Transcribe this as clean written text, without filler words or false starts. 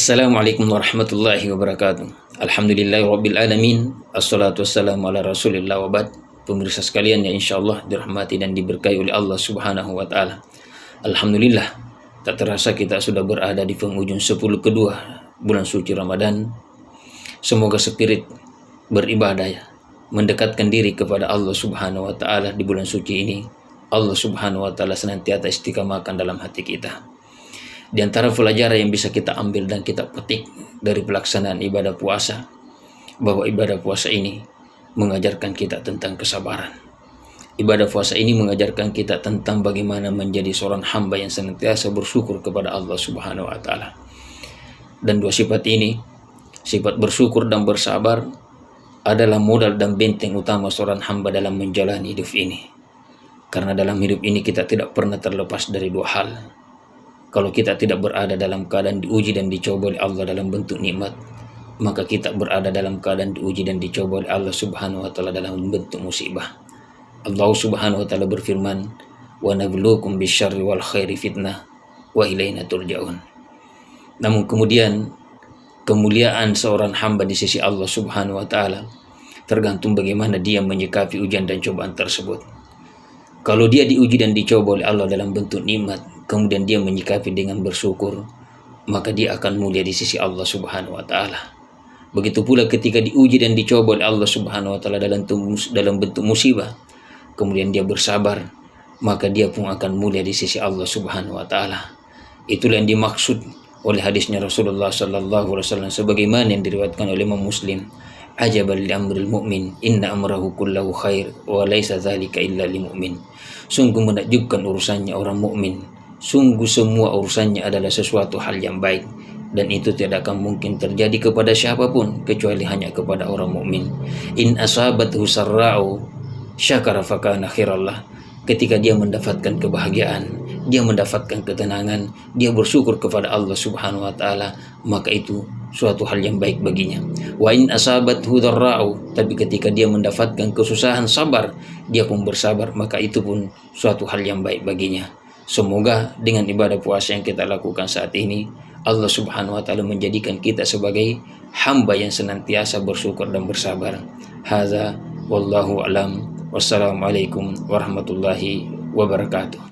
Assalamualaikum warahmatullahi wabarakatuh. Alhamdulillahirabbil alamin. Assalatu wassalamu ala Rasulillah wa ba'd. Pemirsa sekalian yang insyaallah dirahmati dan diberkahi oleh Allah Subhanahu wa taala. Alhamdulillah, tak terasa kita sudah berada di penghujung 10 kedua bulan suci Ramadan. Semoga spirit beribadah ya, mendekatkan diri kepada Allah Subhanahu wa taala di bulan suci ini. Allah Subhanahu wa taala senantiasa istiqamahkan dalam hati kita. Di antara pelajaran yang bisa kita ambil dan kita petik dari pelaksanaan ibadah puasa, bahwa ibadah puasa ini mengajarkan kita tentang kesabaran. Ibadah puasa ini mengajarkan kita tentang bagaimana menjadi seorang hamba yang senantiasa bersyukur kepada Allah Subhanahu wa taala. Dan dua sifat ini, sifat bersyukur dan bersabar, adalah modal dan benteng utama seorang hamba dalam menjalani hidup ini. Karena dalam hidup ini kita tidak pernah terlepas dari dua hal. Kalau kita tidak berada dalam keadaan diuji dan dicoba oleh Allah dalam bentuk nikmat, maka kita berada dalam keadaan diuji dan dicoba oleh Allah Subhanahu wa taala dalam bentuk musibah. Allah Subhanahu wa taala berfirman, "Wa nabluukum bisyarri wal khairi fitnah wa ilaina turja'un." Namun kemudian kemuliaan seorang hamba di sisi Allah Subhanahu wa taala tergantung bagaimana dia menyikapi ujian dan cobaan tersebut. Kalau dia diuji dan dicoba oleh Allah dalam bentuk nikmat, kemudian dia menyikapi dengan bersyukur, maka dia akan mulia di sisi Allah Subhanahu wa taala. Begitu pula ketika diuji dan dicoba oleh Allah Subhanahu wa taala dalam bentuk musibah, kemudian dia bersabar, maka dia pun akan mulia di sisi Allah Subhanahu wa taala. Itulah yang dimaksud oleh hadisnya Rasulullah sallallahu alaihi wasallam sebagaimana yang diriwayatkan oleh Imam Muslim. Ajaban li amril mu'min, inna amrahu kullahu khair wa laisa dzalika illa lil mu'min. Sungguh menakjubkan urusannya orang mukmin. Sungguh semua urusannya adalah sesuatu hal yang baik, dan itu tidak akan mungkin terjadi kepada siapapun kecuali hanya kepada orang mukmin. In asabathu sarra'u syakara fakana khirallah. Ketika dia mendapatkan kebahagiaan, dia mendapatkan ketenangan, dia bersyukur kepada Allah Subhanahu wa taala, maka itu suatu hal yang baik baginya. Wa in asabathu dharra'u, tapi ketika dia mendapatkan kesusahan, sabar, dia pun bersabar, maka itu pun suatu hal yang baik baginya. Semoga dengan ibadah puasa yang kita lakukan saat ini, Allah Subhanahu wa taala menjadikan kita sebagai hamba yang senantiasa bersyukur dan bersabar. Hadza wallahu alam. Wassalamualaikum warahmatullahi wabarakatuh.